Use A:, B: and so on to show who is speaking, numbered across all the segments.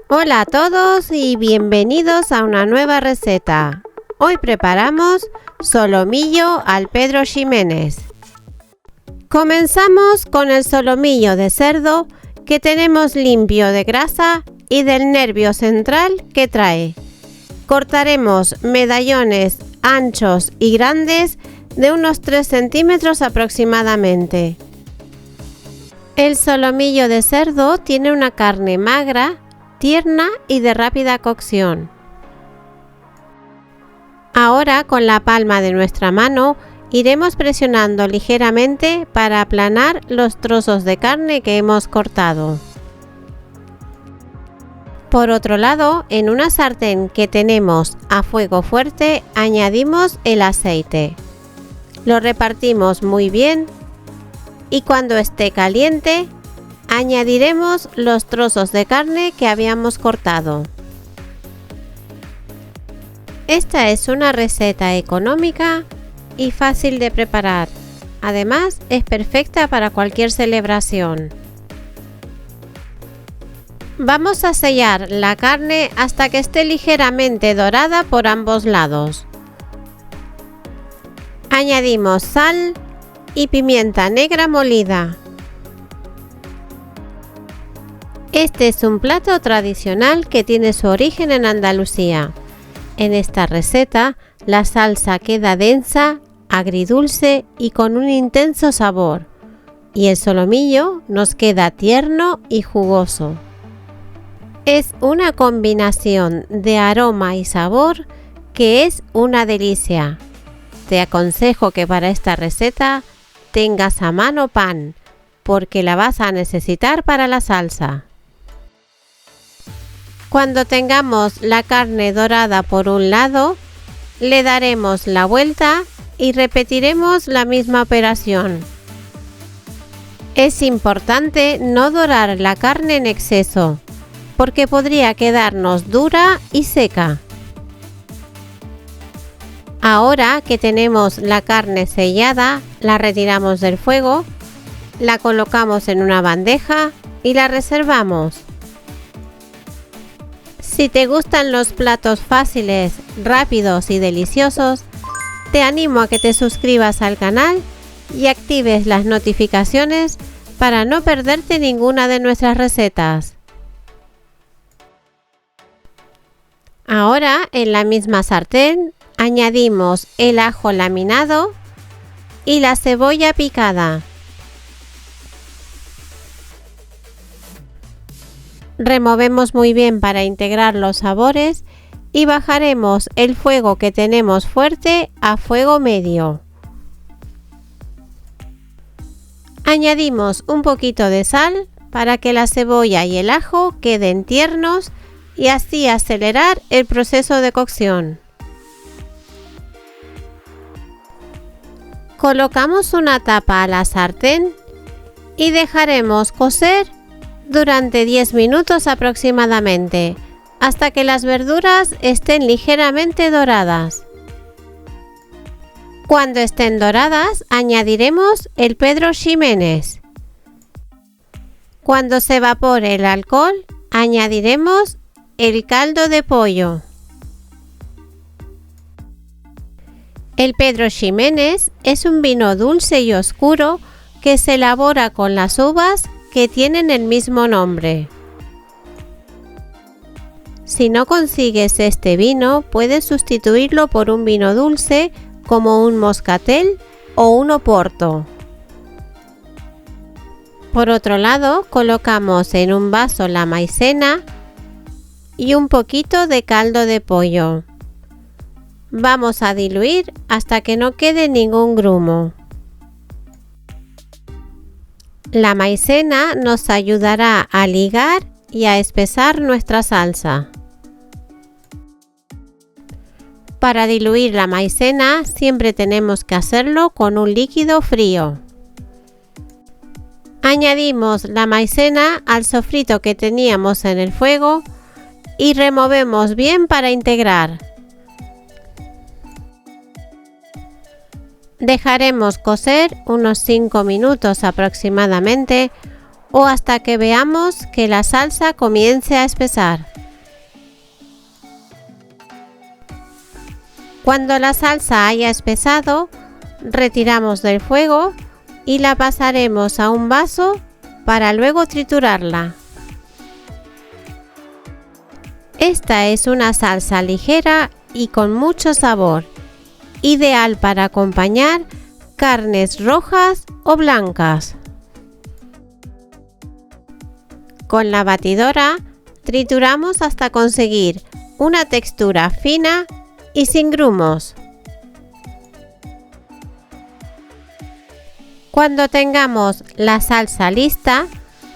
A: Hola a todos y bienvenidos a una nueva receta. Hoy preparamos solomillo al Pedro Ximénez. Comenzamos con el solomillo de cerdo que tenemos limpio de grasa y del nervio central que trae. Cortaremos medallones anchos y grandes de unos 3 centímetros aproximadamente. El solomillo de cerdo tiene una carne magra, tierna y de rápida cocción. Ahora con la palma de nuestra mano iremos presionando ligeramente para aplanar los trozos de carne que hemos cortado. Por otro lado, en una sartén que tenemos a fuego fuerte añadimos el aceite. Lo repartimos muy bien y cuando esté caliente añadiremos los trozos de carne que habíamos cortado. Esta es una receta económica y fácil de preparar. Además, es perfecta para cualquier celebración. Vamos a sellar la carne hasta que esté ligeramente dorada por ambos lados. Añadimos sal y pimienta negra molida. Este es un plato tradicional que tiene su origen en Andalucía. En esta receta, la salsa queda densa, agridulce y con un intenso sabor, y el solomillo nos queda tierno y jugoso. Es una combinación de aroma y sabor que es una delicia. Te aconsejo que para esta receta tengas a mano pan, porque la vas a necesitar para la salsa. Cuando tengamos la carne dorada por un lado, le daremos la vuelta y repetiremos la misma operación. Es importante no dorar la carne en exceso, porque podría quedarnos dura y seca. Ahora que tenemos la carne sellada, la retiramos del fuego, la colocamos en una bandeja y la reservamos. Si te gustan los platos fáciles, rápidos y deliciosos, te animo a que te suscribas al canal y actives las notificaciones para no perderte ninguna de nuestras recetas. Ahora en la misma sartén añadimos el ajo laminado y la cebolla picada. Removemos muy bien para integrar los sabores y bajaremos el fuego que tenemos fuerte a fuego medio. Añadimos un poquito de sal para que la cebolla y el ajo queden tiernos y así acelerar el proceso de cocción. Colocamos una tapa a la sartén y dejaremos cocer durante 10 minutos aproximadamente, hasta que las verduras estén ligeramente doradas. Cuando estén doradas, añadiremos el Pedro Ximénez. Cuando se evapore el alcohol, añadiremos el caldo de pollo. El Pedro Ximénez es un vino dulce y oscuro que se elabora con las uvas que tienen el mismo nombre. Si no consigues este vino, puedes sustituirlo por un vino dulce como un moscatel o un oporto. Por otro lado, colocamos en un vaso la maicena y un poquito de caldo de pollo. Vamos a diluir hasta que no quede ningún grumo. La maicena nos ayudará a ligar y a espesar nuestra salsa. Para diluir la maicena siempre tenemos que hacerlo con un líquido frío. Añadimos la maicena al sofrito que teníamos en el fuego y removemos bien para integrar. Dejaremos cocer unos 5 minutos aproximadamente o hasta que veamos que la salsa comience a espesar. Cuando la salsa haya espesado, retiramos del fuego y la pasaremos a un vaso para luego triturarla. Esta es una salsa ligera y con mucho sabor, ideal para acompañar carnes rojas o blancas. Con la batidora trituramos hasta conseguir una textura fina y sin grumos. Cuando tengamos la salsa lista,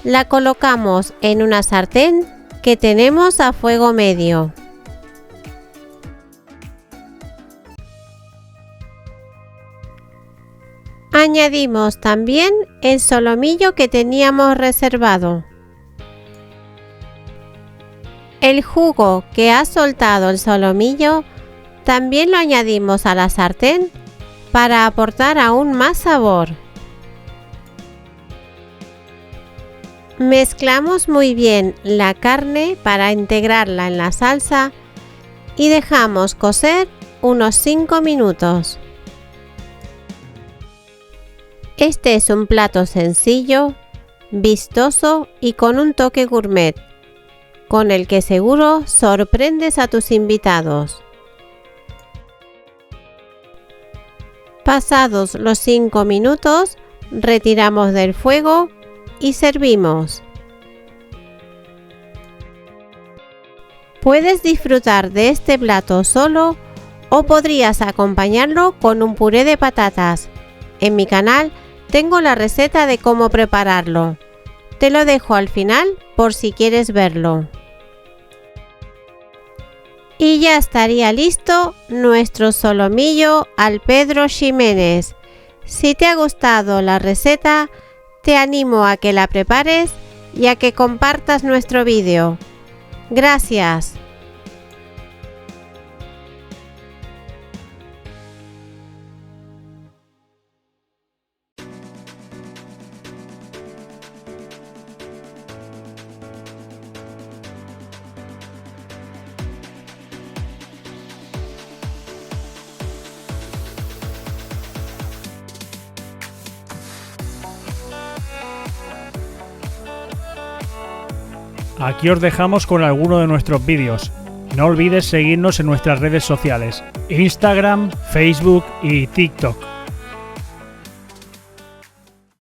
A: la colocamos en una sartén que tenemos a fuego medio. Añadimos también el solomillo que teníamos reservado. El jugo que ha soltado el solomillo también lo añadimos a la sartén para aportar aún más sabor. Mezclamos muy bien la carne para integrarla en la salsa y dejamos cocer unos 5 minutos. Este es un plato sencillo, vistoso y con un toque gourmet, con el que seguro sorprendes a tus invitados. Pasados los 5 minutos, retiramos del fuego y servimos. Puedes disfrutar de este plato solo o podrías acompañarlo con un puré de patatas. En mi canal tengo la receta de cómo prepararlo. Te lo dejo al final por si quieres verlo. Y ya estaría listo nuestro solomillo al Pedro Ximénez. Si te ha gustado la receta, te animo a que la prepares y a que compartas nuestro vídeo. Gracias.
B: Aquí os dejamos con alguno de nuestros vídeos. No olvides seguirnos en nuestras redes sociales, Instagram, Facebook y TikTok.